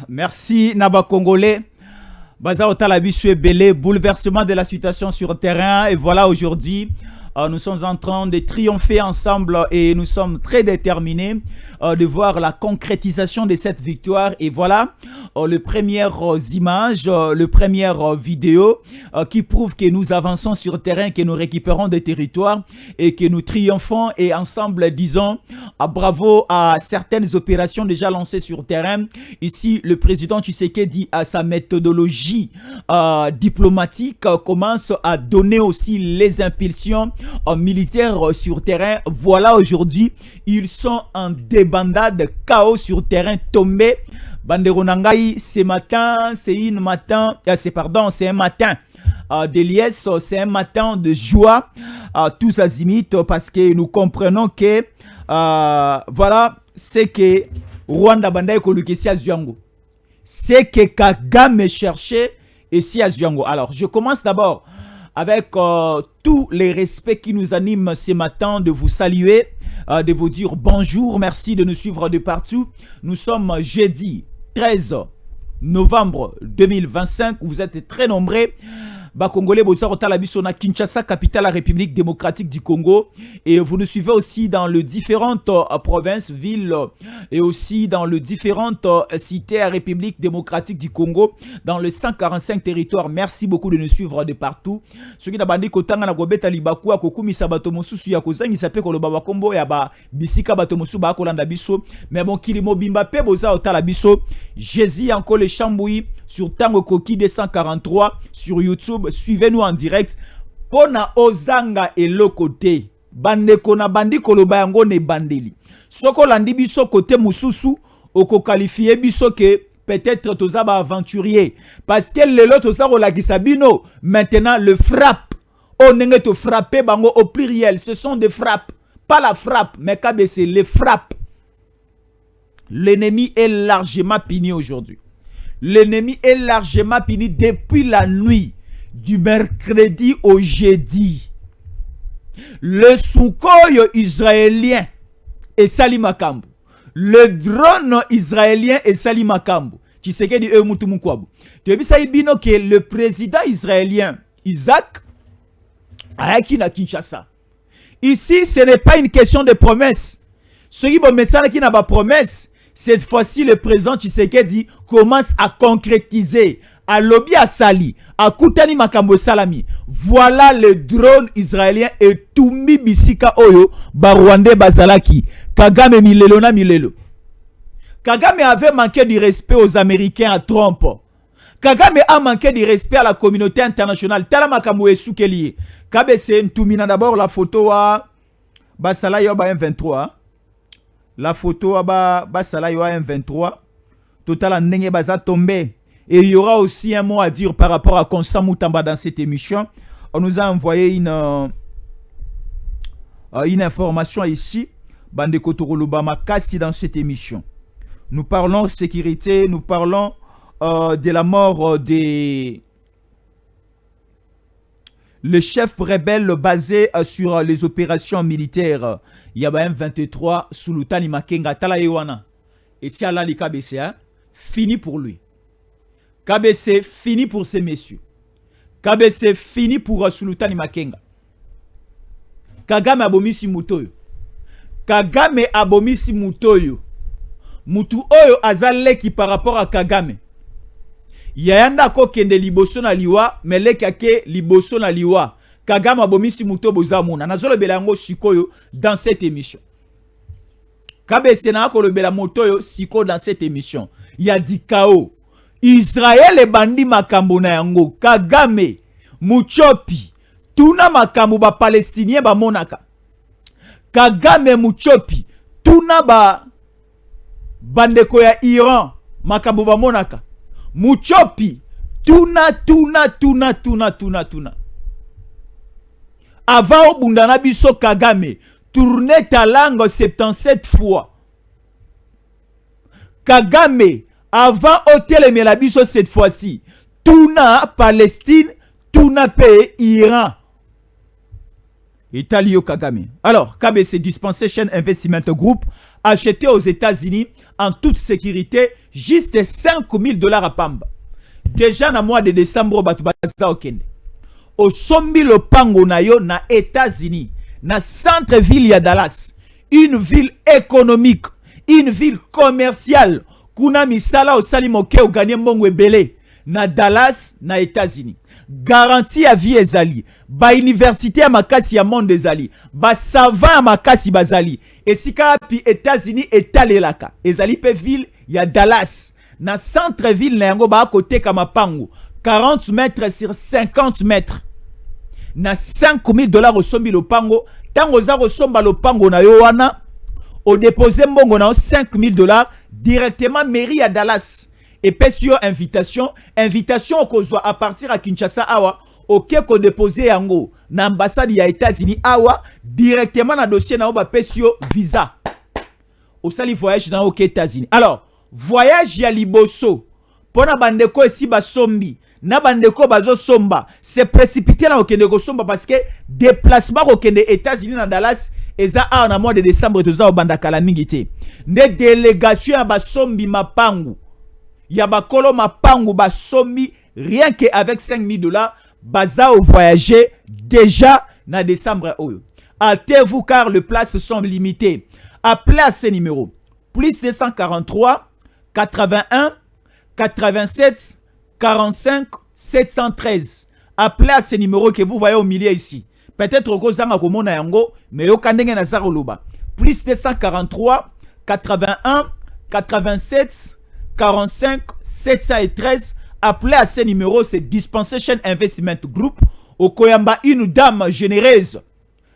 Merci Naba Congolais. Baza Otalabisu Belé, bouleversement de la situation sur le terrain. Et voilà aujourd'hui, nous sommes en train de triompher ensemble et nous sommes très déterminés de voir la concrétisation de cette victoire. Et voilà les premières images, les premières vidéos qui prouvent que nous avançons sur le terrain, que nous récupérons des territoires et que nous triomphons. Et ensemble, disons bravo à certaines opérations déjà lancées sur le terrain. Ici, le président Tshisekedi, à sa méthodologie diplomatique, commence à donner aussi les impulsions militaires sur terrain. Voilà aujourd'hui, ils sont en débandade, chaos sur terrain, tombé. Bandero Nangai, ce matin, c'est un matin de liesse, c'est un matin de joie, tous azimuts, parce que nous comprenons que voilà, c'est que Rwanda Bandai Kolukesi à Zyango. C'est que Kagame cherchait ici à Zyango. Alors, je commence d'abord avec tous les respects qui nous animent ce matin, de vous saluer, de vous dire bonjour, merci de nous suivre de partout. Nous sommes jeudi 13 novembre 2025, vous êtes très nombreux. Congolais, na Kinshasa, capitale de la République démocratique du Congo. Et vous nous suivez aussi dans les différentes provinces, villes et aussi dans les différentes cités à la République démocratique du Congo, dans les 145 territoires. Merci beaucoup de nous suivre de partout. Ce qui n'a pas dit que na gobeta libaku akoku misabato mosusu ya kozangi sape ko loba kombo ya ba bisika bato mosusu ba kolanda biso. Mais bon kilimo bimba pe boza otala biso. Jésus encore les chambouis sur Tango Koki 243 sur YouTube. Suivez-nous en direct. Pona ozanga et le côté. Bandeko na bandi koloba yango ne bandeli. Soko landi biso côté mususu, oko qualifié biso que peut-être tozaba aventurier. Parce que lelo tozaro la gisabino. Maintenant le frappe. On nenge to frapper bango au pluriel. Ce sont des frappes. Pas la frappe, mais KBC, les frappes. L'ennemi est largement puni aujourd'hui. L'ennemi est largement puni depuis la nuit du mercredi au jeudi. Le Sukhoi israélien est Sali Makambu. Le drone israélien est Sali Makambu. Tu sais que tu as vu que le président israélien Isaac a acquis na Kinshasa. Ici, ce n'est pas une question de promesse. Ce qui n'a pas promesse, cette fois-ci, le président Tshisekedi commence à concrétiser. À lobby à Sali, à Koutani Makambo Salami. Voilà le drone israélien et Toumi Bisika Oyo, Barwande Bazalaki. Kagame Milelo na Milelo. Kagame avait manqué du respect aux Américains à Trump. Kagame a manqué du respect à la communauté internationale. Tala Makambo Esukeli. Kabese Ntoumina d'abord la photo à Basala Yoba M23. La photo à Basala Yoba M23. Total Nenge Baza tombé. Et il y aura aussi un mot à dire par rapport à Constant Moutamba dans cette émission. On nous a envoyé une information ici. Bande Kotoroluba Makasi dans cette émission. Nous parlons sécurité, nous parlons de la mort des... Le chef rebelle basé sur les opérations militaires. Il y a M23 sous l'Utani Makenga Talayewana. Et si Allah li KBC, fini pour lui. KBC fini pour ces messieurs. KBC fini pour Sulutani Makenga. Kagame abomisi mutoyo. Kagame abomisi mutoyo. Mutu oyo azaleki par rapport à Kagame. Yayanda ko kende liboso na liwa, meleka ke liboso na liwa. Kagame abomisi muto bozamuna. Nazolo belango sikoyo dans cette émission. KBC na ko le bela mutoyo siko dans cette émission. Il y a dit chaos. Israël et bandi makambo na yango. Kagame, Muchopi, tuna makambo ba palestinien ba monaka. Kagame Muchopi, tuna ba bandeko ya Iran makambo ba monaka. Muchopi, tuna. Avant bundana biso Kagame, tourner ta langue 77 fois. Kagame, avant hôtel Melabiso cette fois-ci, Tuna Palestine, Tuna pays Iran. Italio Kagame. Alors, KBC Dispensation Investment Group, acheté aux États-Unis en toute sécurité, juste 5 000 $ à Pamba. Déjà, dans le mois de décembre, au sombi le pango na yo na États-Unis, na centre-ville ya Dallas, une ville économique, une ville commerciale, kuna misala au salimoke au gagné mbongo ebele, na Dallas, na États-Unis. Garantie à vie ezali, ba université à makasi ya monde ezali, ba savant à makasi bazali, et si kapi États-Unis etalelaka, ezali pe ville ya Dallas, na centre-ville na yango ba à côté kama pango, 40 mètres sur 50 mètres, na 5 000 $ au sombi le pango, tango za au somba le pango na yo wana, au déposé mbongo na 5 000 $ directement mairie à Dallas. Et puis sur invitation au kozwa à partir à Kinshasa awa, ok ko déposer yango na ambassade ya États-Unis awa directement na dossier na oba pesio visa. Au sali voyage na ok États-Unis. Alors, voyage ya liboso pona bandeko esi ba sombi na bandeko bazo somba, c'est précipité na okende ko somba parce que déplacement okende États-Unis na Dallas eza a na mois de décembre toza obanda kala mingi te. Nde délégation ya ba sombi mapangu Yabakolo mapangu basomi rien que avec 5 000 $, baza au voyager déjà na décembre oyo. Hâtez-vous car les places sont limitées. Appelez à ce numéro plus 243 81 87 45 713. Appelez à ce numéro que vous voyez au milieu ici. Peut-être que vous avez komona yango, mais yo kandenge na zaroloba. Plus 243 81 87 45 713. Appelez à ce numéro, c'est Dispensation Investment Group. Au Koyamba, une dame généreuse.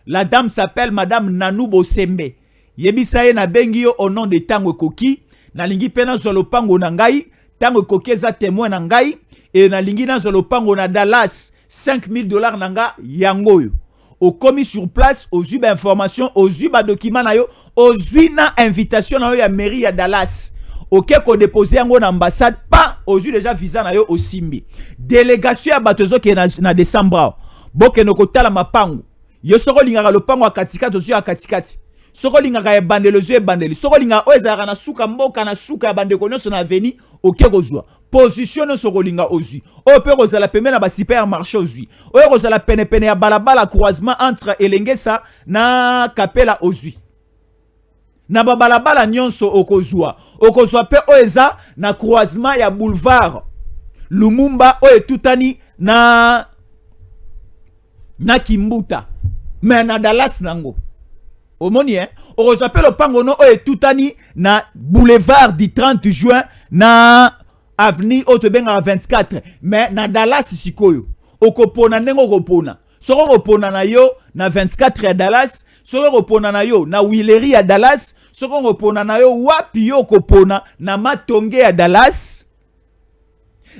La dame s'appelle Madame Nanou Bosembe. Yebisaye na bengio au nom de Tango Koki. Na lingi pena zolopango na ngai. Tango Koki za témoin na ngai. Et na lingi na zolopango na Dallas. 5 000 $ nanga yangoyo. Au commis sur place, aux yeux d'information, aux yeux de documents na yo, aux yeux na invitation na yo ya mairie ya Dallas. Ok, qu'on dépose en ambassade, pas aux yeux déjà visa na yo au Simbi. Délégation à Batozo qui est na décembre. Boke no kotala mapangu. Yo soko lingaka le pango a katikati aux yeux à katikati. Soko lingaka e bandele aux yeux e bandele. Soko lingaka oezara na suka mboka na suka ya bandeko nyonso na veni ok kozwa. Position soko linga aux yeux. O pe kozala peme na ba supermarché aux yeux. O kozala pene pene ya balabala croisement entre Elengesa na Kapela aux yeux. Na babalabala nyonso okozwa pe oeza na croisement ya boulevard Lumumba oe tutani na Kimbuta mais na Dallas nango omoni okozwa pe lopango no oe tutani na boulevard du 30 juin na avenue Otobenga 24 mais na Dallas sikoyo okopona nengo okopona soko kopona na yo na 24 ya Dallas, soko kopona na yo na Willery ya Dallas, soko kopona na yo wapi yo kopona na Matonge ya Dallas,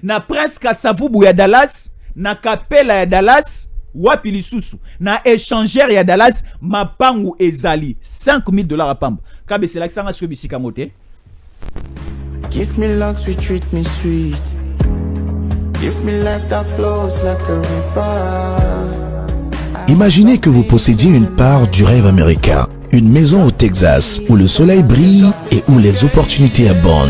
na Prince Kasavubu ya Dallas, na Kapela ya Dallas, wapi lisusu, na échangeur ya Dallas, mapangu ezali 5 000 $ à pamba. Kabe c'est là que ça nga bisika mote. Give me luck, treat me sweet. Give me life that flows like a river. Imaginez que vous possédiez une part du rêve américain, une maison au Texas où le soleil brille et où les opportunités abondent.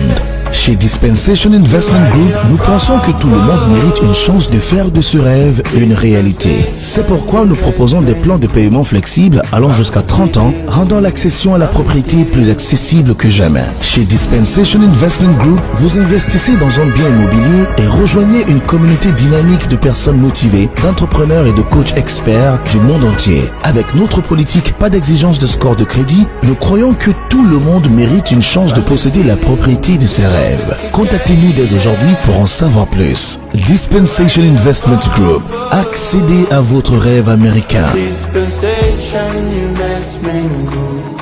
Chez Dispensation Investment Group, nous pensons que tout le monde mérite une chance de faire de ce rêve une réalité. C'est pourquoi nous proposons des plans de paiement flexibles allant jusqu'à 30 ans, rendant l'accession à la propriété plus accessible que jamais. Chez Dispensation Investment Group, vous investissez dans un bien immobilier et rejoignez une communauté dynamique de personnes motivées, d'entrepreneurs et de coachs experts du monde entier. Avec notre politique pas d'exigence de score de crédit, nous croyons que tout le monde mérite une chance de posséder la propriété de ses rêves. Contactez-nous dès aujourd'hui pour en savoir plus. Dispensation Investment Group. Accédez à votre rêve américain. Dispensation Investment Group.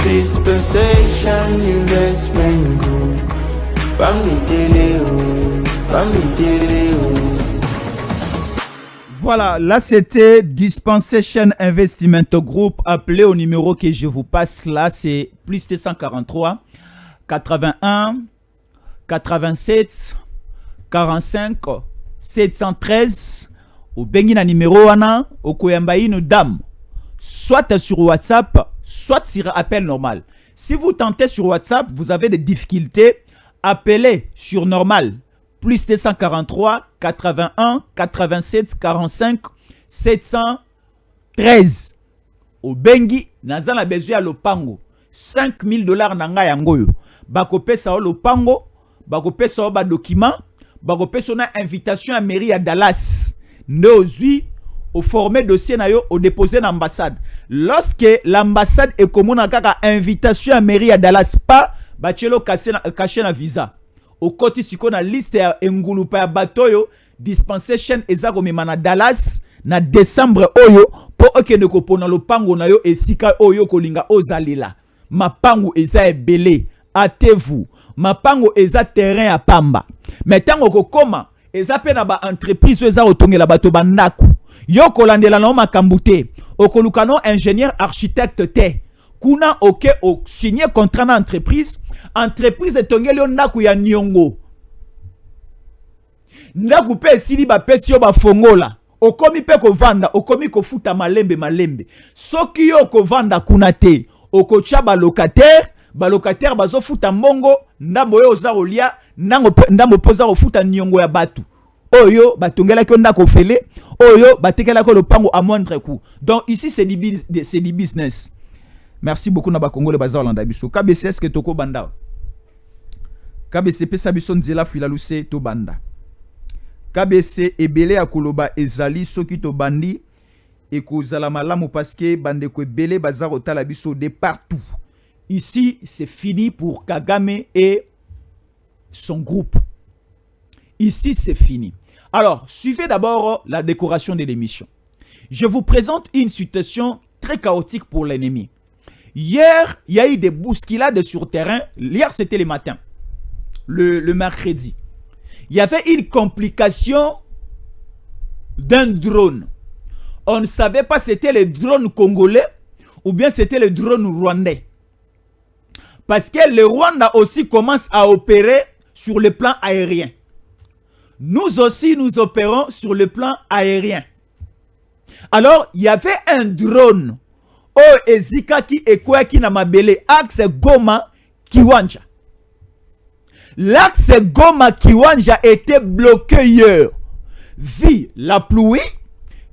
Dispensation Investment Group. Voilà, là c'était Dispensation Investment Group. Appelez au numéro que je vous passe là, c'est plus 243 81 87 45 713 au bengi na numéro wana okoyamba ino dame soit sur WhatsApp soit sur appel normal. Si vous tentez sur WhatsApp, vous avez des difficultés, appelez sur normal plus 243 81 87 45 713 au bengi naza na besoin ya lopango $5,000 na nga yangoyo bakopesa o lopango bakopesa o ba document bakopesa na invitation à mairie à Dallas ndozui au former dossier na yo au déposer na ambassade. Lorsque l'ambassade est commune kaka invitation à mairie à Dallas pas bachelo caché na visa au côté siko na liste ya engulupa ya batoyo dispensation ezako memana Dallas na décembre oyo po okende kopona lopango na yo esika oyo kolinga ozalila mapango eza ebele atez-vous mapango eza terrain à pamba mais tango kokoma eza pe na ba entreprise eza otongela bato bandako yo kolandela na makambu te okoluka no ingénieur architecte te kuna oke o signer contrat na entreprise etongeli yo ndako ya niongo ndako pe esili bapesi yo bafongola okomi pe kovanda okomi kofuta malembe soki yo kovanda kuna te okocha balocataire bazofuta mbongo ndambo yo oza kolia ndambo poza kofuta niongo ya batu oyo batongelaki ndako fele oyo batekelaki lopango à moindre coût. Donc ici c'est du business. Merci beaucoup na bakongole baza olanda biso KBC est-ce que toko banda KBC pesa biso nzela filaluse to banda KBC ebele ya koloba ezali soki to bandi ekozala malamu parce que bande ko ebele baza kotala biso de partout. Ici c'est fini pour Kagame et son groupe. Ici c'est fini. Alors suivez d'abord la décoration de l'émission. Je vous présente une situation très chaotique pour l'ennemi. Hier, il y a eu des bousculades sur terrain. Hier, c'était le matin. Le mercredi. Il y avait une complication d'un drone. On ne savait pas si c'était le drone congolais ou bien c'était le drone rwandais. Parce que le Rwanda aussi commence à opérer sur le plan aérien. Nous aussi, nous opérons sur le plan aérien. Alors, il y avait un drone. Oh, ezika ki ekwaki na mabele axe Goma Kiwanja. L'axe Goma Kiwanja était bloqué hier. Vu la pluie,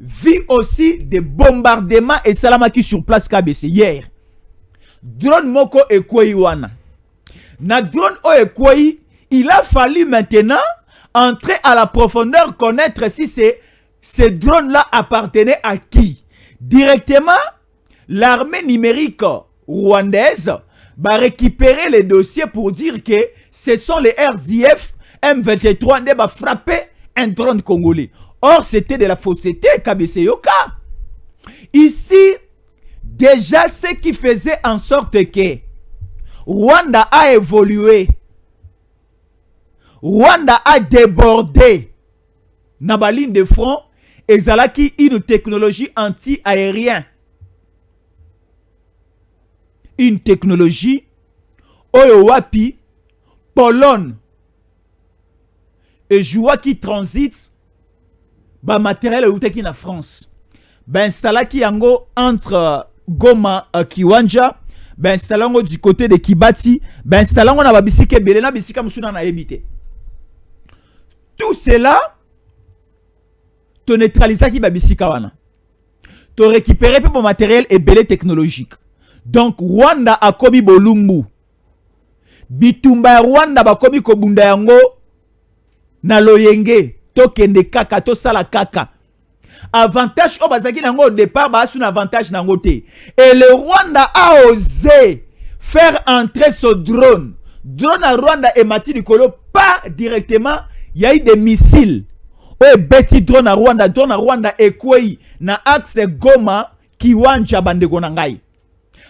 vu aussi des bombardements et salamaki sur place KBC hier. Drone moko ekweyi wana. Na drone o ekweyi, il a fallu maintenant entrer à la profondeur, connaître si ce drone-là appartenait à qui. Directement, l'armée numérique rwandaise va récupérer les dossiers pour dire que ce sont les RDF M23 qui va frapper un drone congolais. Or, c'était de la fausseté, KBC Yoka. Ici, déjà, ce qui faisait en sorte que Rwanda a évolué, Rwanda a débordé na ba ligne de front ezalaki une technologie anti-aérien. Une technologie oyo wapi Pologne et joua qui transite ba matériel outeki na France. Ben installaki yango entre Goma Kiwanja, ben instalango du côté de Kibati, ben instalango na babisike belena bisika musuna na yebite. Tout cela, tu neutralises qui babisika wana. Tu récupères peu mon matériel et belé technologique. Donc Rwanda a komi bolumbu. Bitumba Rwanda ba komi kobunda yango na loyenge. To kende kaka, to sala kaka. Avantage au bazaki nango au départ ba asu na avantage nango te. Et le Rwanda a osé faire entrer ce drone. Drone à Rwanda et mati likolo pas directement. Il y a eu des missiles. Oh, beti drone à Rwanda et kwei na axe Goma Kiwanja bandeko na ngai.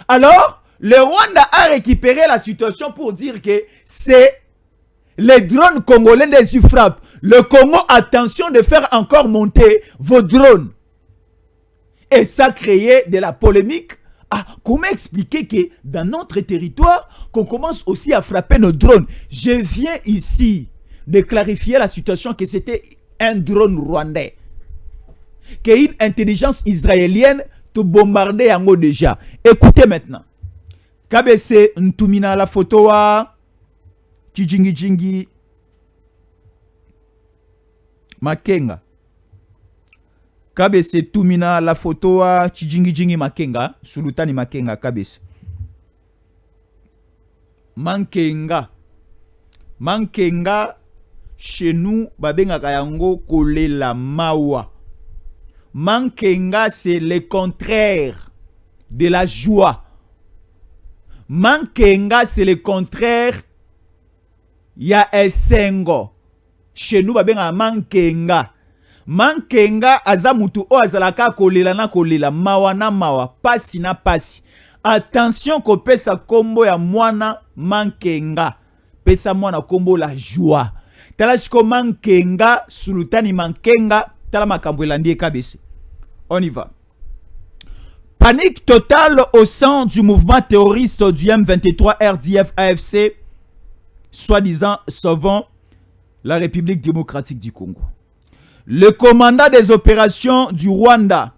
Alors, le Rwanda a récupéré la situation pour dire que c'est les drones congolais des frappent. Le Congo, attention de faire encore monter vos drones. Et ça créé de la polémique. Ah, comment expliquer que dans notre territoire, qu'on commence aussi à frapper nos drones? Je viens ici de clarifier la situation que c'était un drone rwandais. Qu'une intelligence israélienne te bombardait en haut déjà. Écoutez maintenant. KBC Ntumina la photo wa Tchijingi Makenga. KBC Tumina la photo wa Tchijingi Makenga. Sulutani Makenga KBC. Mankenga chez nous babenga kayango kolela mawa. Mankenga c'est le contraire de la joie. Mankenga c'est le contraire ya esengo. Chez nous babenga mankenga. Mankenga azamutu o azalaka kolela na kolela mawa na mawa pasi na pasi. Attention ko pesa kombo ya mwana mankenga. Pesa mwana kombo la joie. Tala shiko mankenga sulutani mankenga tala makambo elandi kabisi. On y va. Panique totale au sein du mouvement terroriste du M23 RDF AFC, soi-disant sauvant la République démocratique du Congo. Le commandant des opérations du Rwanda,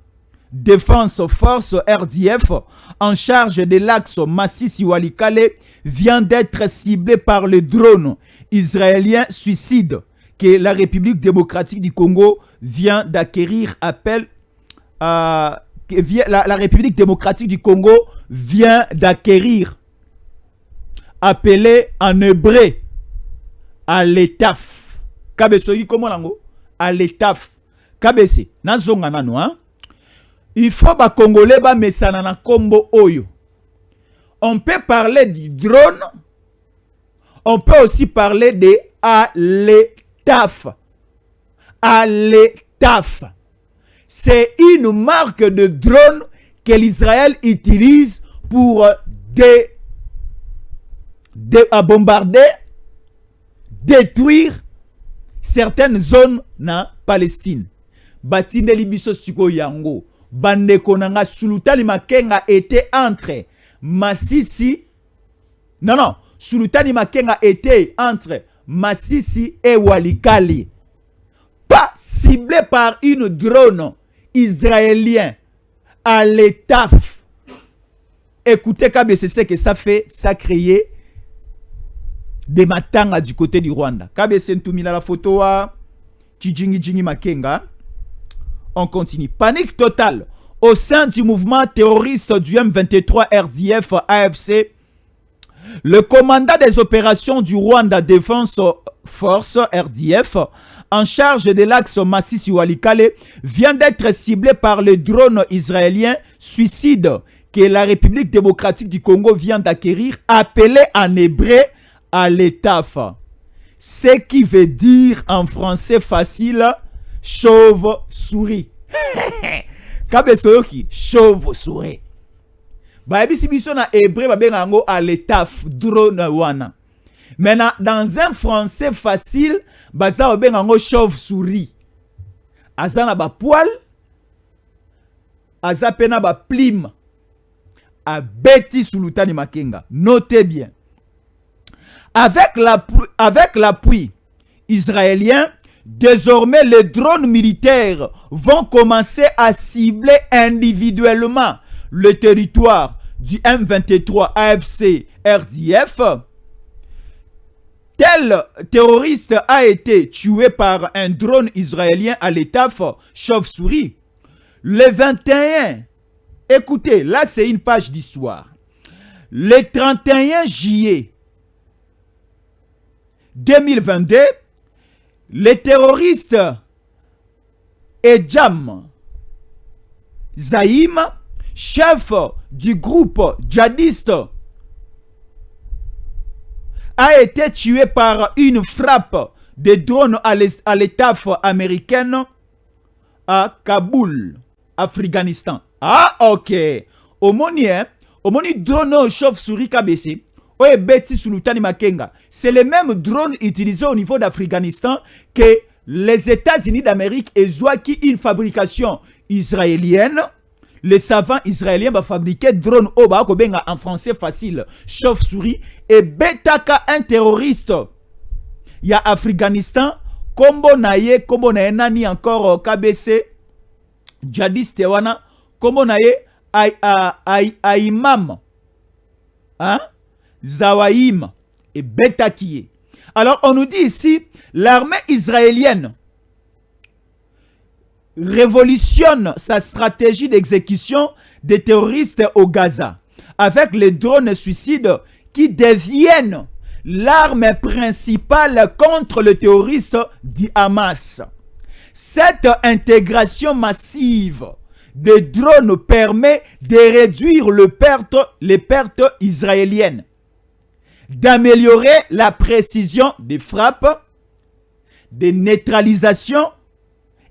Défense Force RDF, en charge de l'axe Masisi-Walikale, vient d'être ciblé par le drone israélien suicide que la République démocratique du Congo vient d'acquérir. La République démocratique du Congo vient d'acquérir, appelé en hébreu à l'ETAF. Kabesoyi comment lango? À l'ETAF. Kabese nazonga nano hein? Il faut ba Congolais ba mesana na kombo oyo. On peut parler du drone. On peut aussi parler de à l'ETAF. À l'ETAF. C'est une marque de drone que l'Israël utilise pour bombarder, détruire certaines zones na Palestine. Batinde libiso stiko yango. Bande konanga Sulutani Makenga était entre Masisi. Non. Sulutani Makenga était entre Masisi et Walikale. Pas ciblé par une drone israélien à l'ETAF. Écoutez, KBC, que ça fait, ça créé des matanga du côté du Rwanda. KBC Ntumila la photo à Tchijingi Makenga. On continue. Panique totale au sein du mouvement terroriste du M23 RDF AFC. Le commandant des opérations du Rwanda Défense Force RDF en charge de l'axe Masisi-Walikale vient d'être ciblé par le drone israélien suicide que la République démocratique du Congo vient d'acquérir, appelé en hébreu à l'ETAF. Ce qui veut dire en français facile chauve-souris. Kabesoyoki, chauve-souris. Baebisi biso na hébreu babenga ngo à l'ETAF drone wana. Maintenant dans un français facile, baza babenga ngo chauve-souris. Aza na ba poil, aza pena ba plume. A beti Sulutani Makenga. Notez bien. Avec l'appui israélien, désormais les drones militaires vont commencer à cibler individuellement le territoire du M23 AFC RDF. Tel terroriste a été tué par un drone israélien à l'ETAF chauve-souris. Le 21, écoutez, là c'est une page d'histoire. Le 31 juillet 2022, les terroristes Ejam Zaïm, chef du groupe djihadiste, a été tué par une frappe de drone à l'ETAF américaine à Kaboul, Afghanistan. Ah, ok. Omoni drone chauve-souris KBC. Oye Beti Sulutani Makenga. C'est le même drone utilisé au niveau d'Afghanistan que les États-Unis d'Amérique et Zouaki, une fabrication israélienne. Les savants israéliens vont fabriquer drone Oba en français facile, chauve-souris, et Betaka, un terroriste ya Afghanistan, kombo na ye nani encore KBC, djihadiste wana, kombo na ye Aimam, hein? Zawaïm et Betakiye. Alors on nous dit ici, l'armée israélienne révolutionne sa stratégie d'exécution des terroristes au Gaza, avec les drones suicides qui deviennent l'arme principale contre le terroriste du Hamas. Cette intégration massive des drones permet de réduire les pertes israéliennes, d'améliorer la précision des frappes, de neutralisation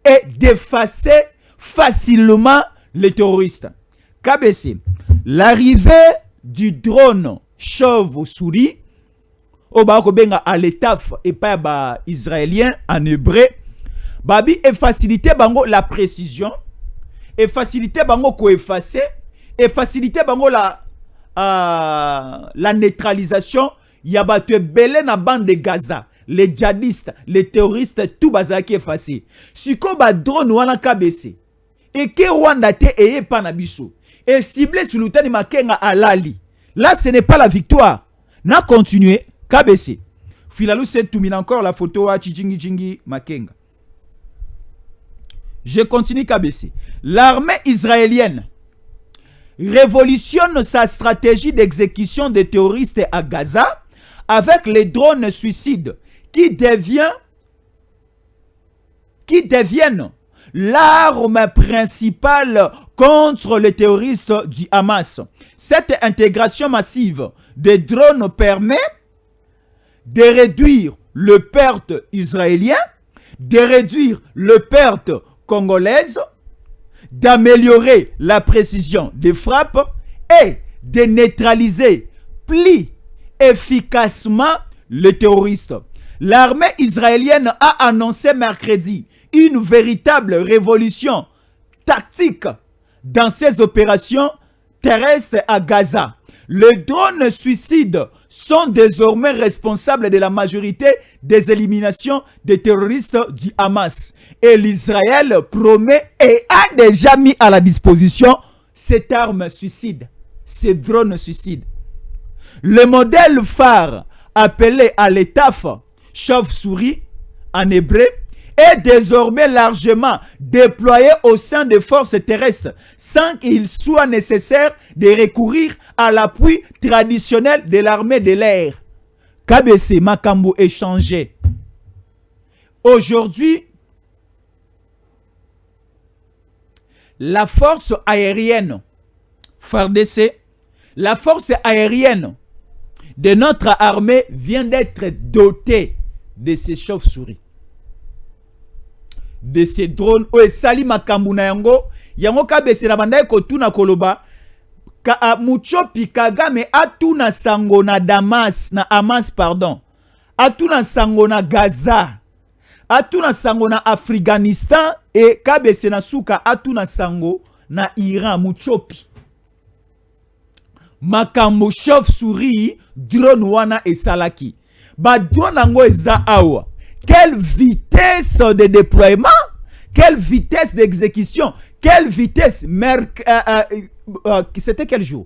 et d'effacer facilement les terroristes. KBC, l'arrivée du drone chauve-souris, au Bakobenga à l'étaf et pas israélien en hébreu, babi et faciliter bango la précision, et faciliter bango ko effacer, et faciliter bango la neutralisation. Yabatue belé na bande de Gaza, les djihadistes, les terroristes, tout bazaki effacé. Si ko ba drone wana KBC, et que Rwanda te eye panabiso, et ciblé sur l'outan makenga alali. Là, ce n'est pas la victoire. Na continué, KBC. Filalou c'est tout encore la photo à Tchijingi Makenga. Je continue KBC. L'armée israélienne révolutionne sa stratégie d'exécution des terroristes à Gaza avec les drones suicides qui deviennent l'arme principale contre les terroristes du Hamas. Cette intégration massive des drones permet de réduire le pertes israélien, de réduire le pertes congolaises, d'améliorer la précision des frappes et de neutraliser plus efficacement les terroristes. L'armée israélienne a annoncé mercredi une véritable révolution tactique dans ses opérations terrestres à Gaza. Les drones suicides sont désormais responsables de la majorité des éliminations des terroristes du Hamas. Et l'Israël promet et a déjà mis à la disposition cette arme suicide, ces drones suicides. Le modèle phare appelé à l'étaf chauve-souris en hébreu est désormais largement déployé au sein des forces terrestres sans qu'il soit nécessaire de recourir à l'appui traditionnel de l'armée de l'air. KBC Makambo échangé. Aujourd'hui, la force aérienne, FARDC, la force aérienne de notre armée vient d'être dotée de ces chauves-souris, de ces drones. O esali makambu na yango, yango KBC na bandai kotuna koloba, Muchopi Kagame atuna sango na Damas, na Hamas pardon, atuna sango na Gaza, atuna sango na Afghanistan, et KBC na suka atuna sango na Iran. Muchopi makambo chauve-souris drone wana esalaki ba drone nango eza awa. Quelle vitesse de déploiement, quelle vitesse d'exécution, quelle vitesse. C'était quel jour?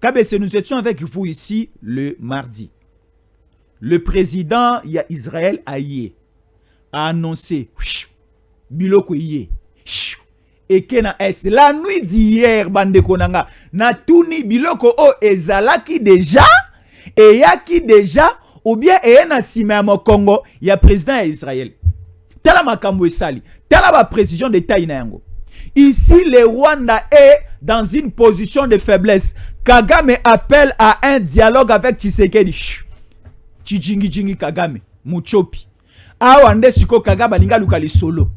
KBC, nous étions avec vous ici le mardi. Le président Israël a annoncé biloko yé et kena es la nuit d'hier bande konanga na tuni biloko o ezalaki déjà et yaki déjà ou bien et na sima mo Congo ya président Israël tala makambo esali tala ba précision de taille na yango. Ici le Rwanda est dans une position de faiblesse. Kagame appelle à un dialogue avec Tshisekedi. Tshijingi Kagame Muchopi awa nde siko Kagame linga lukali solo.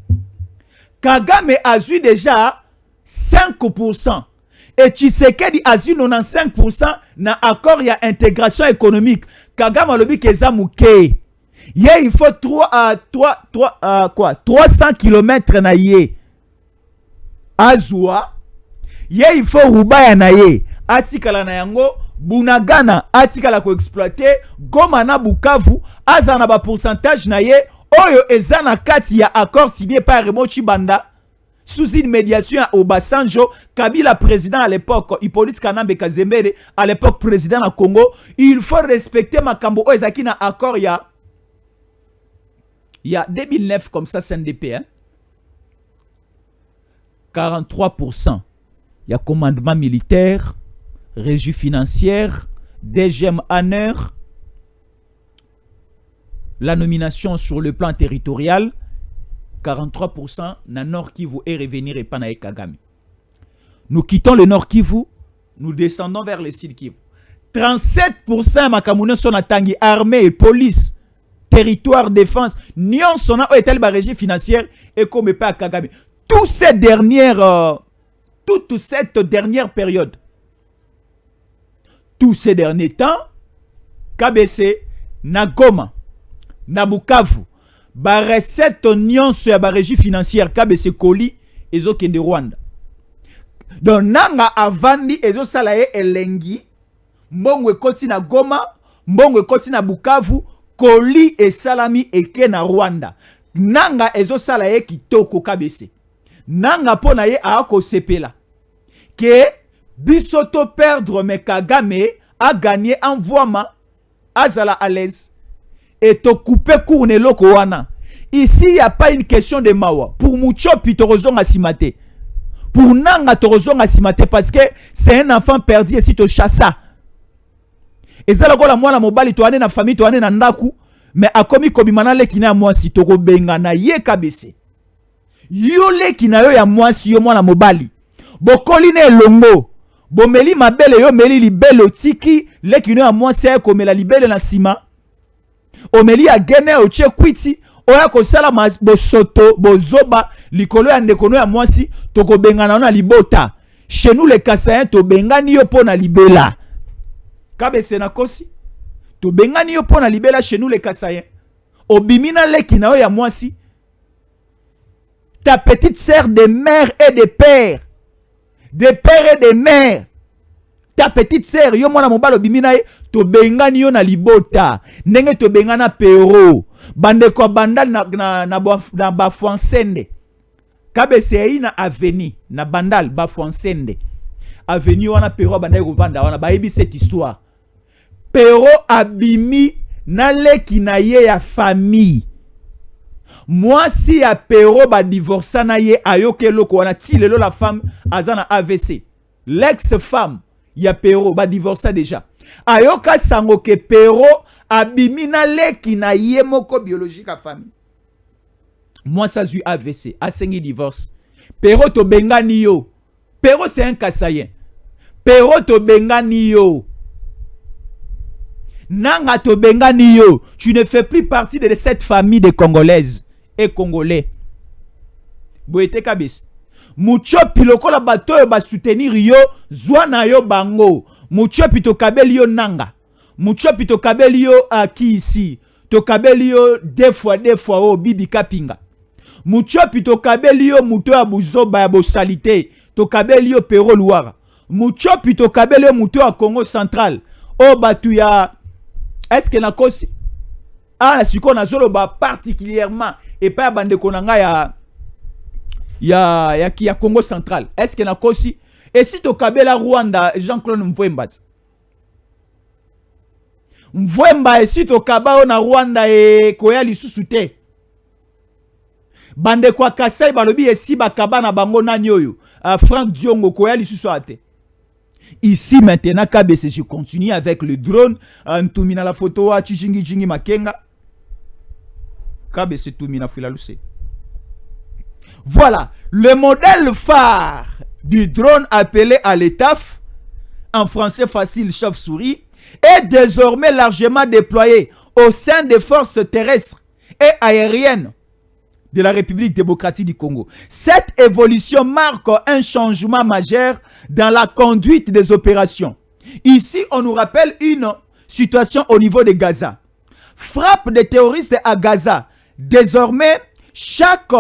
Kagame a eu déjà 5% et Tshisekedi a eu 95% na accord ya intégration économique. Kagame a lobi keza muke. Il faut 300 km na ye. Azua. Il faut Rubaya na ye. Atikala na yango Bunagana atikala ko exploiter Goma na Bukavu azana ba pourcentage na ye oyo ezana kati ya accord signé par Raymond Chibanda sous une médiation à Obasanjo. Kabila président à l'époque, Hippolyte Kanambe Kazembe à l'époque président à Congo. Il faut respecter Makambo Oezaki na accord il y a 2009 comme ça CNDP, hein? 43%. Il y a commandement militaire, régie financière, DGM honneur, la nomination sur le plan territorial. 43% na Nord Kivu et revenir et Panae Kagame. Nous quittons le Nord Kivu, nous descendons vers le Sud Kivu. 37% Makamoune sont atangi armée et police, territoire, défense, Nyon sont a été la régie financière et comme pas Kagame. Toute cette dernière période, tous ces derniers temps, KBC, na Goma, na Bukavu, ba recette nyonso ya ba régie financière KBC Koli ezo kende Rwanda. Donc nanga avandi ezo salaye elengi mbongo ekoti na Goma, mbongo ekoti na Bukavu, Koli e salami eke na Rwanda. Nanga ezo salaye kitoko KBC. Nanga pona ye aako sepela. Que bisoto perdre me Kagame a gagné en voima azala à l'aise. Et to couper courne loko wana. Ici, il n'y a pas une question de mawa. Pour Mouchopi, torozon asimate. Pour Nanga, torozon asimate. Parce que c'est un enfant perdu et si tu chassa. Et ça, la moi, la mobile, tu as na famille, tu as na ndaku. Mais a komi manale ki na moi si toko benga na ye KBC. Yole ki na yo ya moi si yo moi la mobile. Bokoli ne longo. Bomeli mabele yo meli libele tiki. Le ki na moi c'est comme la libele na sima. Omeli a gene oche kwiti oya ko sala bosoto bozoba likolo ya ndekono ya mwasi toko bengana na libota chez nous les Kassaïens to bengani yo pona libela KBC na kosi to bengani yo pona libela chez nous les Kassaïens obimina leki na yo ya mwasi ta petite sœur de mère et de père et de mère. Ta petite sœur, yo mwana mobalo bimina ye, to bengani yo na libota. Ndenge to bengana pero. Bande kwa bandal na bafuansende. KBC na aveni, na bandal bafuansende. Aveni wana pero bande kovanda wana, baebi cette histoire. Pero abimi na leki na ye ya famille. Moi si ya pero ba divorça na ye ayoke loko wana ti lelo la femme azana AVC. L'ex-femme ya pero ba divorça déjà. Ayoka sango ke pero abimina leki na ye moko biologique a famille. Moi ça zui AVC, asengi divorce. Pero to bengani yo. Pero c'est un Kassaïen. Pero to bengani yo. Nanga to bengani yo. Tu ne fais plus partie de cette famille de Congolaises et Congolais. Boete kabis. Mucho piloko la bato yo ba soutenir yo zwana yo bango. Mucho pito kabeli yo nanga. Mucho pito kabeli yo aki ici. To kabeli yo deux fois o bibi kapinga. Mucho pito kabeli yo muto ya buzoba ya bosalite. To kabeli yo pero luara. Mucho pito kabeli yo muto ya Congo central. O batu ya est-ce que na kosi? Ah siko na zolo ba particulièrement et pas bande konanga ya Congo central. Est-ce que na kosi? Et si to kabela Rwanda Jean-Claude Mvwemba. Mvwemba et si to kabao na Rwanda e koya lisusu te. Bande kwa Kasai balobi esi bakaba na bango nani oyo. Franck Diongo koya lisusu ate. Ici maintenant KBC je continue avec le drone. Ntumina la photo wa Chijingi Makenga. KBC Tumina Filaluse. Voilà, le modèle phare du drone appelé à l'étaf, en français facile chauve-souris, est désormais largement déployé au sein des forces terrestres et aériennes de la République démocratique du Congo. Cette évolution marque un changement majeur dans la conduite des opérations. Ici, on nous rappelle une situation au niveau de Gaza. Frappe des terroristes à Gaza. Désormais, chaque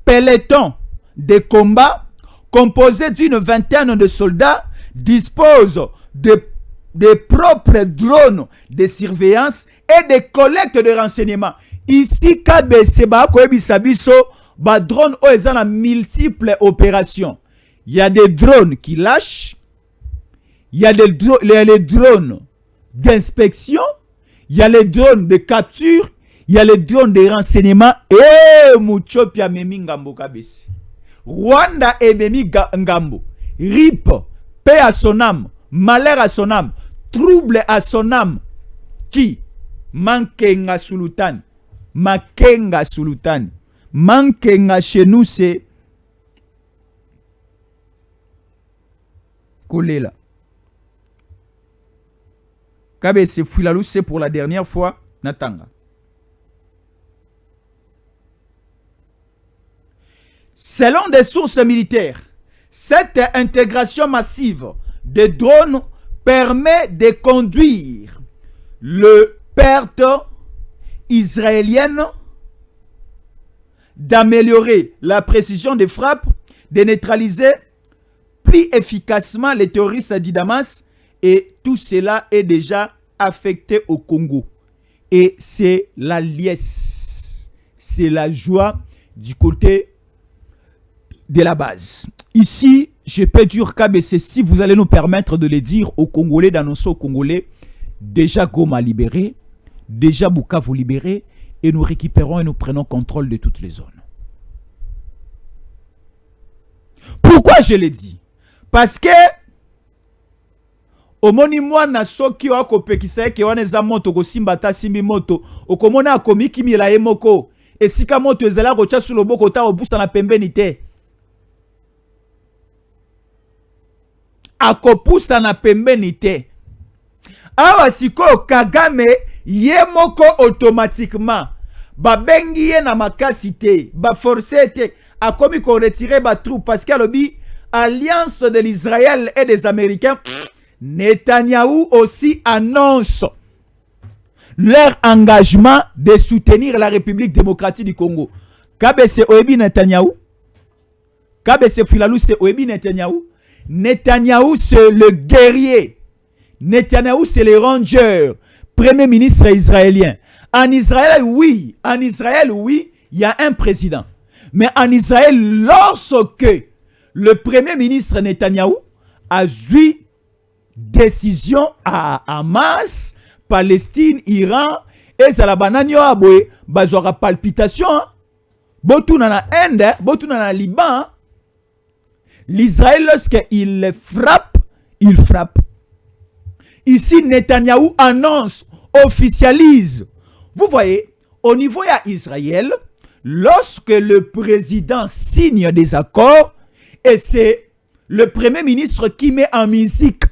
peloton de combat composé d'une vingtaine de soldats dispose de propres drones de surveillance et de collecte de renseignements. Ici, KBC, ba drone ont multiples opérations. Il y a des drones qui lâchent, il y a les drones d'inspection, il y a les drones de capture, il y a les drones de renseignement. Et Muchopia memi ngambo KBC. Rwanda et memi ngambo. RIP, paix à son âme, malheur à son âme, trouble à son âme. Qui? Mankenga Sultan. Makenga Sultan. Mankenga chez nous c'est Kolela. KBC Fulalou c'est pour la dernière fois Natanga. Selon des sources militaires, cette intégration massive des drones permet de conduire le perte israélienne, d'améliorer la précision des frappes, de neutraliser plus efficacement les terroristes du Damas, et tout cela est déjà affecté au Congo. Et c'est la liesse, c'est la joie du côté de la base. Ici, je peux dire KBC, si vous allez nous permettre de le dire aux Congolais, d'annoncer aux Congolais, déjà Goma libéré, déjà Bukavu libéré, et nous récupérons et nous prenons contrôle de toutes les zones. Pourquoi je l'ai dit? Parce que omoni mwana soki wako pekisa ke wana za moto ko simbata simbi moto okomona akomi kimila emoko esika moto ezala ko tcha sulo boko ta obusa na pembeni te akopusa na pembeni te. Awa siko Kagame ye moko automatiquement babengi ye na makasi te ba forcer te akomi ko retirer ba troupe parce que alobi alliance de l'Israël et des Américains. Netanyahou aussi annonce leur engagement de soutenir la République démocratique du Congo. KBC Oebi Netanyahou, KBC Filalou c'est Oebi Netanyahou. Netanyahou c'est le guerrier. Netanyahou c'est le ranger, premier ministre israélien. En Israël, oui, il y a un président. Mais en Israël, lorsque le premier ministre Netanyahou a eu décision à Hamas, Palestine, Iran, et Zalabananyo Aboé, bazora palpitation, botou na Inde, botou na Liban, l'Israël lorsqu'il frappe, il frappe. Ici, Netanyahou annonce, officialise. Vous voyez, au niveau d'Israël, lorsque le président signe des accords, et c'est le premier ministre qui met en musique.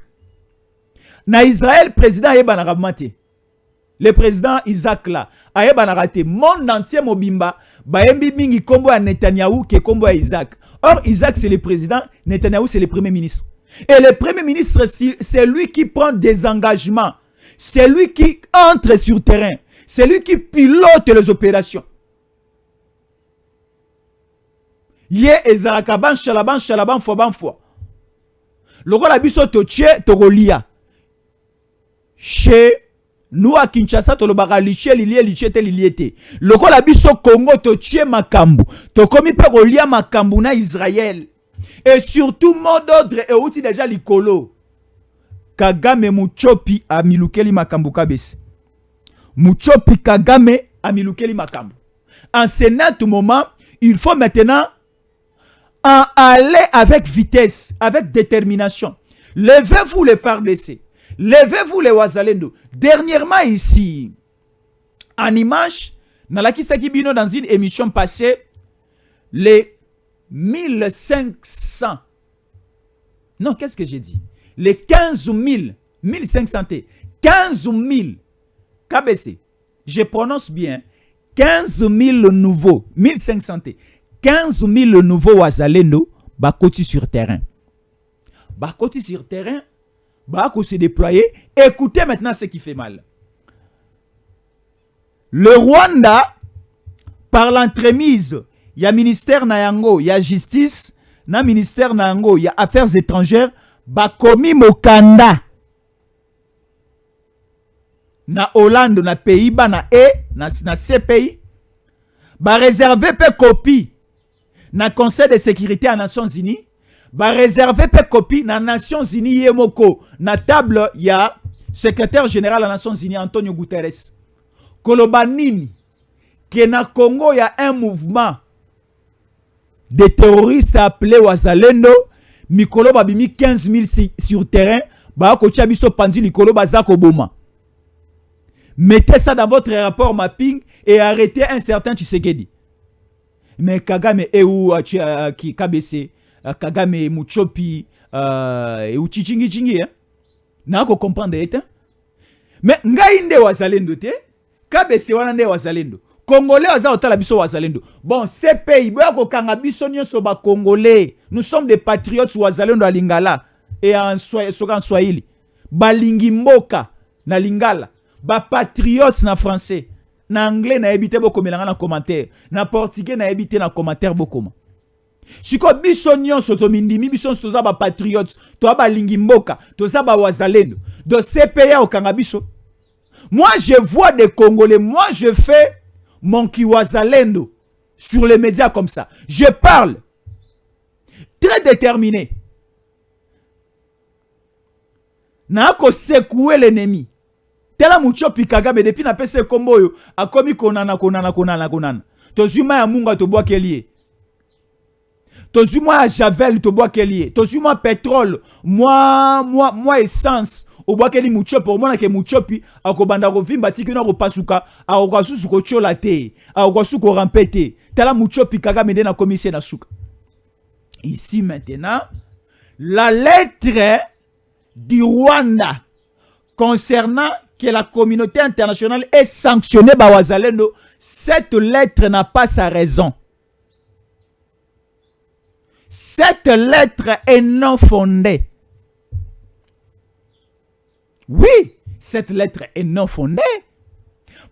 Na Israël, président Ebanarabmate. Le président Isaac là, Ebanarate, monde entier mobimba, baembi mingi kombo à Netanyahou ke kombo à Isaac. Or, Isaac c'est le président, Netanyahou c'est le premier ministre. Et le premier ministre, c'est lui qui prend des engagements. C'est lui qui entre sur terrain. C'est lui qui pilote les opérations. Yé ezarakaban shalaban foban fo. Logo la biso toche togolia. Chez nous à Kinshasa tolobaka liché te liliete. Logo la biso Congo toche makambu. Tokomi pe golia makambu na Israël. Et surtout mot d'ordre et outil déjà likolo. Kagame Muchopi a milukeli makambu kabese. Muchopi Kagame a milukeli makambu. En ce moment, il faut maintenant aller avec vitesse, avec détermination. Levez-vous les FARDC. Levez-vous les Wazalendo. Dernièrement ici, en image, dans une émission passée, les 1500. Non, qu'est-ce que j'ai dit? Les 15 000, 1500, 15 000 KBC. Je prononce bien. 15 000 nouveaux, 1500. 15 000 nouveaux Wazalendo bakoti sur terrain. Bakoti sur terrain, bako se déployer. Écoutez maintenant ce qui fait mal. Le Rwanda, par l'entremise, il y a ministère Nayango, il y a justice, na ministère Nayango, il y a affaires étrangères, bakomi mokanda na Hollande, na Pays-Bas, na ces pays, ba réserver pe copie na Conseil de sécurité à Nations Unies, ba réserver pe copie na Nations Unies yemoko na table ya secrétaire général à Nations Unies Antonio Guterres. Koloba nini que na Congo y a un mouvement de terroristes appelé Wazalendo, mikolo babimi 15 000 sur terrain, ba ko tia biso pandi likolo bazako boma. Mettez ça dans votre rapport mapping et arrêtez un certain Tshisekedi. Mais Kagame qui KBC, Kagame Muchopi et Uchichingi Chingi, n'a ko comprendre eta. Mais ngainde Wazalendo te, KBC wana nde Wazalendo. Congolais aza otala biso Wazalendo. Bon, ces pays boya ko kanga biso nyonso ba Congolais. Nous sommes des patriotes Wazalendo à Lingala et en Swahili. Balingi mboka na Lingala. Ba patriotes na français, na anglais na ebité boko melanga na commentaire, na portugais na ebité na commentaire boko ma. Siko biso nyonso to mindimi biso toza ba patriotes, to ba lingi mboka, toza ba Wazalendo. De ces pays au Kangabiso. Moi je vois des Congolais, moi je fais mon Kiwazalendo sur les médias comme ça. Je parle très déterminé. Na ko secouer l'ennemi. Tela Muchopi Kagame depuis na pese komboyo akomi konana. Tozuma ya munga to bois kelie. Tozuma ya javel to bois kelie. Tozuma pétrole, moi essence au bois keli Muchopi pour mona ke Muchopi akobanda rovimba tikina ko pasuka akokasusu ko chola te, akokasu ko rampete. Tela Muchopi Kagame de na commissaire na suka. Ici maintenant la lettre du Rwanda concernant que la communauté internationale est sanctionnée par Wazalendo, cette lettre n'a pas sa raison. Cette lettre est non fondée. Oui, cette lettre est non fondée.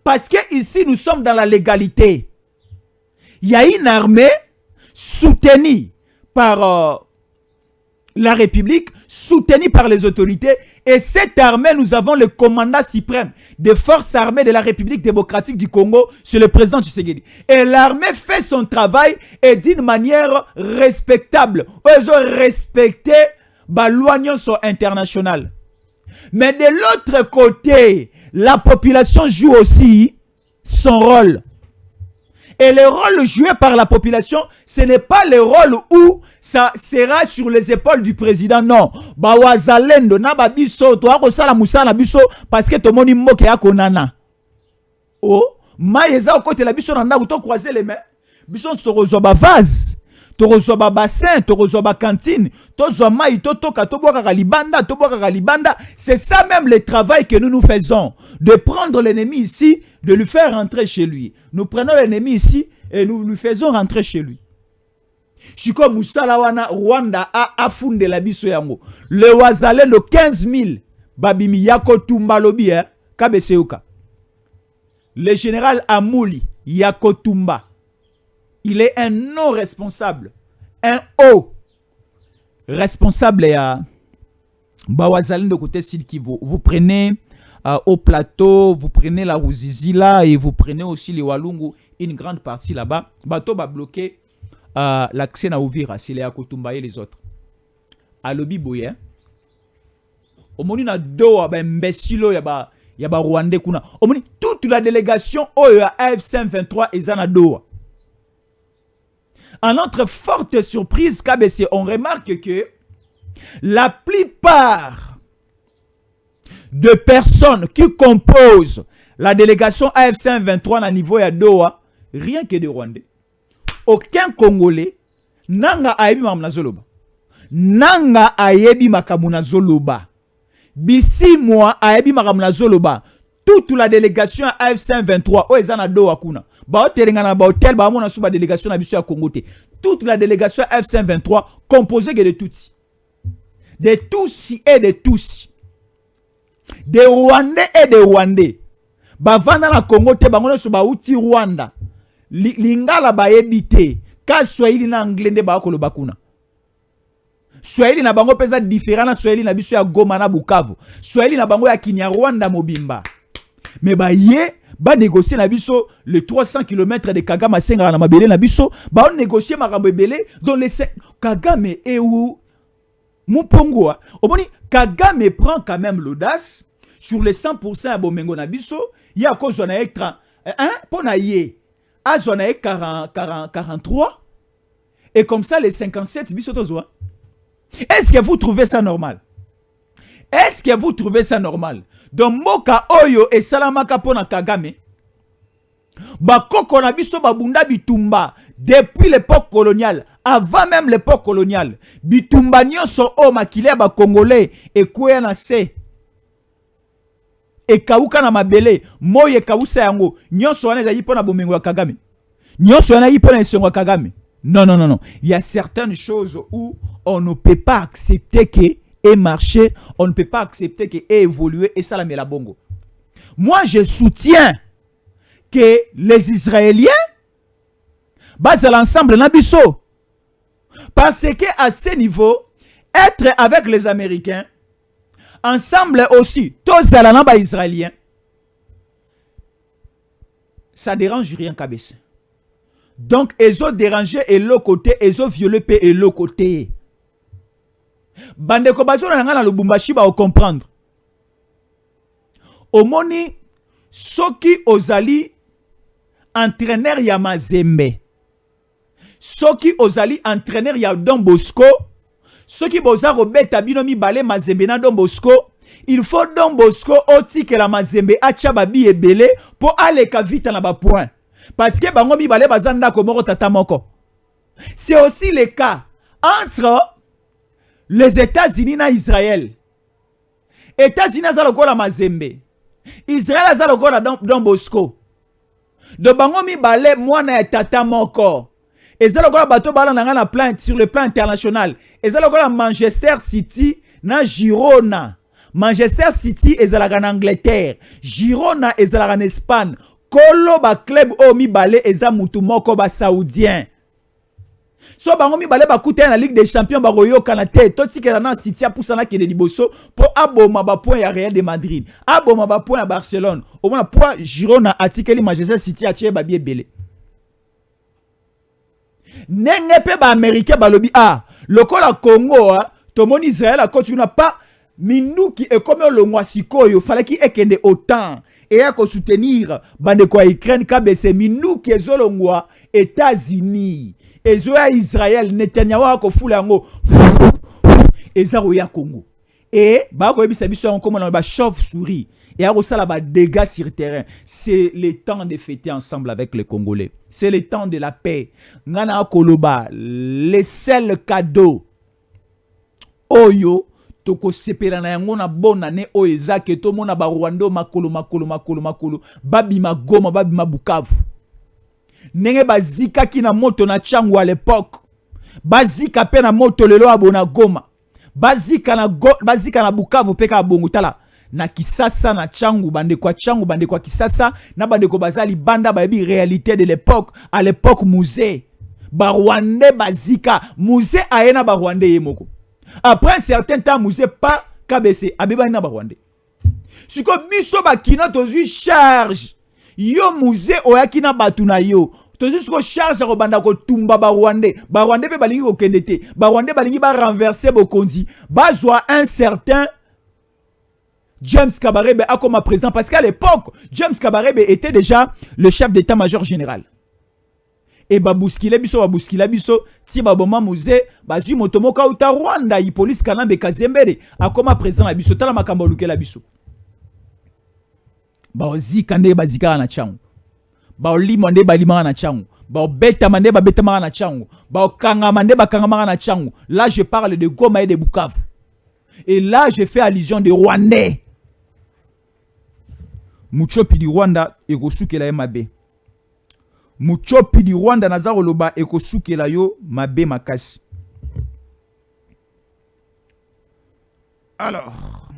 Parce que ici, nous sommes dans la légalité. Il y a une armée soutenue par la République, soutenue par les autorités. Et cette armée, nous avons le commandant suprême des forces armées de la République démocratique du Congo, c'est le président Tshisekedi. Et l'armée fait son travail et d'une manière respectable. Ils ont respecté la loi internationale. Mais de l'autre côté, la population joue aussi son rôle. Et le rôle joué par la population, ce n'est pas le rôle où ça sera sur les épaules du président. Non. Bawazalendo na babiso to akosala musala biso parce que to moni mboke ya konana. Oh, maïeza côté la biso na ndako to croiser les mains. Biso to rezo ba vase, to rezo ba bassin, to rezo ba cantine, to zo mai to toka to boka libanda, c'est ça même le travail que nous faisons, de prendre l'ennemi ici, de lui faire rentrer chez lui. Nous prenons l'ennemi ici et nous lui faisons rentrer chez lui. Chiko Musalawana Rwanda a fondé la biso yango. Le Wazalendo 15 000 babimi yako tumba lobi kabeseuka. Le général Amouli yako tumba. Il est un non responsable, un haut responsable ya Bawazalendo côté Sud Kivu. Vous prenez au plateau, vous prenez la Ruzizi là et vous prenez aussi les Walungu, une grande partie là-bas. Bateau va bloquer l'accès à Ouvira, c'est les Akotumba et les autres. À Lobi Boye, au moment na Doha, imbécile, il y a Rwandais kuna. Au moment toute la délégation AFC 23 est à Doha. À notre forte surprise, KBC, on remarque que la plupart de personnes qui composent la délégation AFC 23 à niveau de Doha, rien que des Rwandais. Aucun Congolais nanga ayebi makamuna zoloba. Nanga ayebi makamuna zoloba. Bisi moi ayebi makamuna zoloba. Toute la délégation AFC 23 o ezana Doha kuna. Ba hotelinga na ba hotel ba mona suba délégation na biso ya Congo te. Toute la délégation AFC 23 composée de Tutsi. De Tutsi et de Tutsi. De Rwandais et de Rwandais. Ba vanda na Congo te bango so ba uti Rwanda. Lingala ba ebite ka Swahili na anglais nde ba koloba kuna. Swahili na bango pesa différent na Swahili na biso ya Goma na Bukavu. Swahili na bango ya Kinyarwanda Mobimba. Mais ba ye ba négocier na biso les 300 km de Kagame Senga na mabele na biso, ba on négocier makambo ebele dans les Kagame et où Mupongwa. Oboni Kagame prend quand même l'audace sur les 100% à Bomengo na biso, ya cause on a extra pona ye. On a 43 et comme ça les 57 biso tozoa. Est-ce que vous trouvez ça normal? Est-ce que vous trouvez ça normal? Donc moka oyo et salamaka pona Kagame. Ba koko na biso babunda bitumba depuis l'époque coloniale, avant même l'époque coloniale. Bitumba nyonso o makile ba congolais et kwea na se. Et kauka na mabele, moye kausa yango, nyonso wana ezali pona bomengo ya Kagame. Nyonso wana yi pona esongo ya Kagame. Non, non, non, non. Il y a certaines choses où on ne peut pas accepter que et marcher, on ne peut pas accepter que et évoluer et ça la met la bongo. Moi, je soutiens que les Israéliens basent l'ensemble nabiso. Parce que à ce niveau, être avec les Américains, ensemble aussi, tous les Israéliens, ça dérange rien qu'à baisser. Donc, ils ont dérangé et l'autre côté, ils ont violé et l'autre côté. Bandeko bazo na ngana Lubumbashi ba comprendre. Omoni soki ozali entraîneur ya Mazembe. Soki ozali entraîneur ya Don Bosco, soki boza robeta bino mibale Mazembe na Don Bosco, il faut Don Bosco oti que la Mazembe acha babi ebele pour aller ka vite na ba point. Parce que bango mibale bazanda ko moko tata moko. C'est aussi le cas entre les États-Unis na Israël. États-Unis azaloko la Mazembe. Israël azaloko la Don Bosco. De bango mibale mwana ya tata moko. Ezaloko la bato bala na na plan sur le plan international. Ezaloko la Manchester City na Girona. Manchester City ezalaka en Angleterre. Girona ezalaka en Espagne. Kolo ba club o mibale eza mutu moko ba saoudien. So bango mibale ba kuta na Ligue des Champions ba royo kanate toti ke na City apusana ke de liboso po aboma ba point ya Real de Madrid. Aboma ba point ya Barcelone. Au moins pour Girona atikeli Manchester City atie ba bien belé. Nenge pe ba américain ba lobi lokola Congo tomoni Israël a continue pas minuki e comme le mwasikoyo fallait ki ekende autant et à soutenir bande kwa Ukraine kabese minuki ezolongwa États-Unis ezoya Israël Netanyahu ko fula ngo ezaro ya Congo et ba ko ebisa biso comme on ba chauve-souris et à ça là ba dégâts sur terrain. C'est le temps de fêter ensemble avec les Congolais. C'est le temps de la paix. Ngana koloba les seuls cadeaux oyo toko sepela na yango na bonne année o ezake to mona ba Rwanda makolo babi Goma babi Bukavu. Nenge bazika ki na moto na Changu à l'époque. Bazika pe na moto lelo abona Goma. Bazika na Bukavu peka bongo tala. Na Kisasa na Changu bande kwa Kisasa na bande ko bazali banda babi réalité de l'époque. À l'époque musée. Ba Rwanda bazika musée aena ba Rwanda yemoko. Après un certain temps, musée pas KBC, abeba na Rwanda. Si ko biso ba kina tozu charge. Yo musée oyakina batuna yo. Tozu ko charge ko banda ko tumba ba Rwanda. Ba Rwanda pe balingi ko kendete. Ba Rwanda balingi ba renverser bokonzi. Bazwa un certain James Kabarebe a comme président parce qu'à l'époque, James Kabarebe était déjà le chef d'état-major général. Et babouskile biso ti baboma musée bazui motomoka uta Rwanda yi police kanambe kazembere akoma président la biso tala makambo lukela biso ba ozika nde bazika na changu ba olimo nde balima na changu ba obeta mande ba beta na changu ba okanga mande ba kanga na changu. Là je parle de Goma et de Bukavu et là je fais allusion de Rwandais. Muchopi di Rwanda ekosukela mabe. Muchopi di Rwanda nazaro loba ekosukela yo mabe makasi. Alors,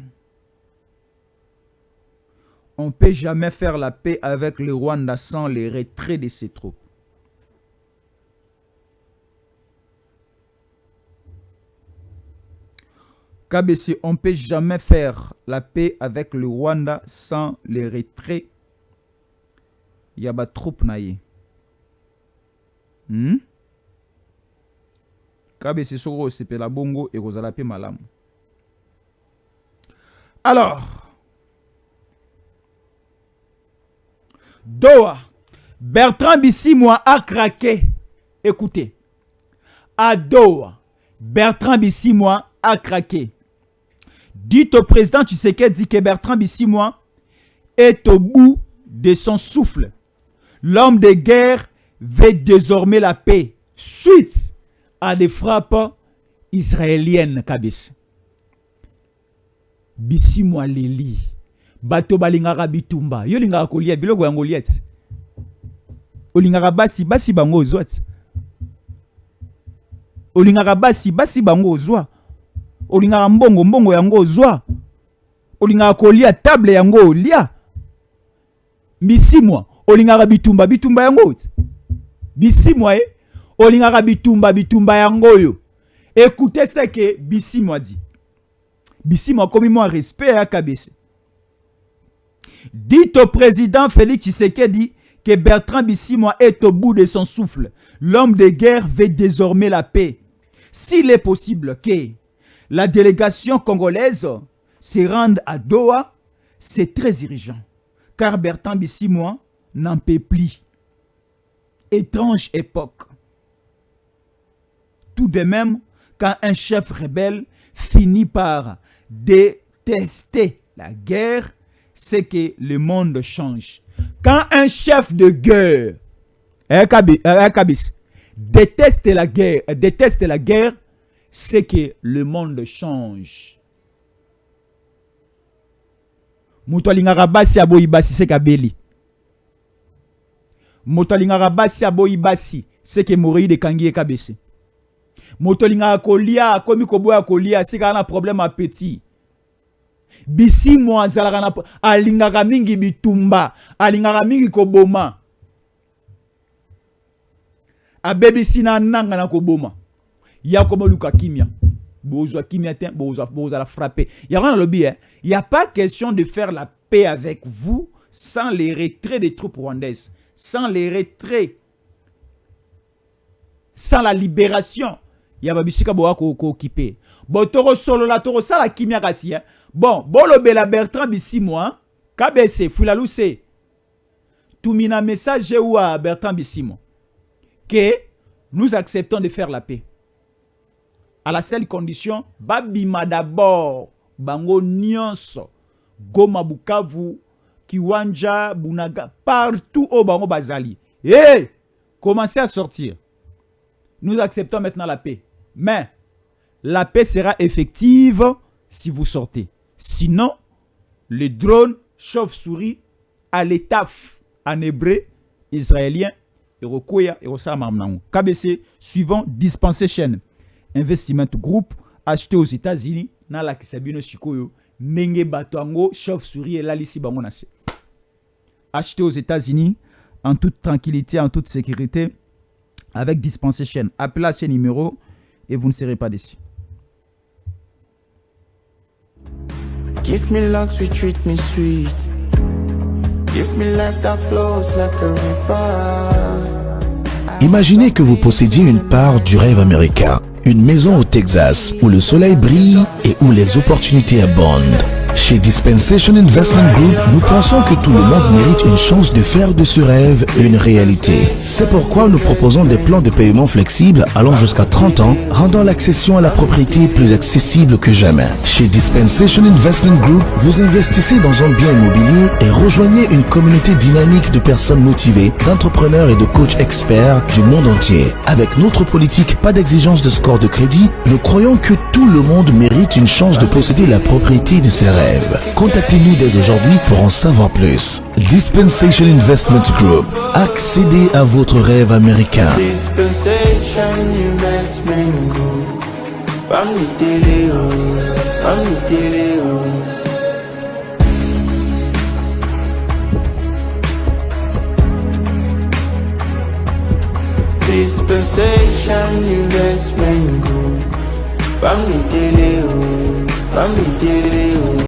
on ne peut jamais faire la paix avec le Rwanda sans le retrait de ses troupes. KBC, on ne peut jamais faire la paix avec le Rwanda sans les retraits. Il y a des troupes naïe. KBC Soro, c'est la bongo et Rosala P Malam. Alors, Doha, Bertrand Bisimwa a craqué. Écoutez, à Doha, Bertrand Bisimwa a craqué. Dites au président Tshisekedi que Bertrand Bisimwa est au bout de son souffle. L'homme de guerre veut désormais la paix suite à des frappes israéliennes. Kabis. Bisimwa leli. Bato balingara bitumba. Yo lingara kolia biloko yango liet. Olingara basi bango ozwat. Olingara basi bango ozwa. Olingara mbongo yango ozwa. Olingara kolia table yango olia. Bisimwa olingara bitumba yango. Bisimwa olingara bitumba yango yo. Écoutez ce que Bisimwa dit. Bisimwa comme moi respect à KBC. Dites au président Félix Tshisekedi que Bertrand Bisimwa est au bout de son souffle. L'homme de guerre veut désormais la paix. S'il est possible que la délégation congolaise se rende à Doha, c'est très urgent. Car Bertrand Bisimwa n'en peut plus. Étrange époque. Tout de même, quand un chef rebelle finit par détester la guerre, c'est que le monde change. Quand un chef de guerre déteste la guerre, c'est que le monde change. Motolinga basi aboyi basi c'est kabeli. Motolinga basi aboyi basi c'est que Moreyi de Kangi KBC. Motolinga kolia komi koboya kolia c'est kana problème à petit. Bisimwa zalaka alingaka mingi bitumba, alingaka mingi koboma. Abebisi na nanga na koboma. Ya komo luka kimia. Bozwa kimia ten, bozwa la frapper. Ya rana lobby, il n'y a pas question de faire la paix avec vous sans les retraits des troupes rwandaises, sans les retraits, sans la libération. Il y a babisika boa ko occupé. Bon toro solo la toro sala kimia kasi. Bon, bolobela Bertrand Bisimwa, KBC Fulalousse. Tout mina message ou à Bertrand Bisimwa que nous acceptons de faire la paix. À la seule condition, babima d'abord, bango nyonso, Goma Bukavu, Kiwanja, Bunaga, partout au bango bazali. Et commencez à sortir. Nous acceptons maintenant la paix. Mais la paix sera effective si vous sortez. Sinon, les drones chauve-souris à l'étaf en hébreu israélien et Rokoya et Rosamamnango. KBC suivant Dispensation Investment Group acheté aux États-Unis na la kisabino shikoyo nenge batoango chauve-souris et la lisi bango nase. Acheté aux États-Unis en toute tranquillité, en toute sécurité avec Dispensation. Appelez à ces numéros et vous ne serez pas déçus. Give me luck, sweet, treat me sweet. Give me life that flows like a river. Imaginez que vous possédiez une part du rêve américain. Une maison au Texas où le soleil brille et où les opportunités abondent. Chez Dispensation Investment Group, nous pensons que tout le monde mérite une chance de faire de ce rêve une réalité. C'est pourquoi nous proposons des plans de paiement flexibles allant jusqu'à 30 ans, rendant l'accession à la propriété plus accessible que jamais. Chez Dispensation Investment Group, vous investissez dans un bien immobilier et rejoignez une communauté dynamique de personnes motivées, d'entrepreneurs et de coachs experts du monde entier. Avec notre politique pas d'exigence de score de crédit, nous croyons que tout le monde mérite une chance de posséder la propriété de ses rêves. Contactez-nous dès aujourd'hui pour en savoir plus. Dispensation Investment Group. Accédez à votre rêve américain. Dispensation Investment Group. Dispensation Investment Group. bá mi délé o.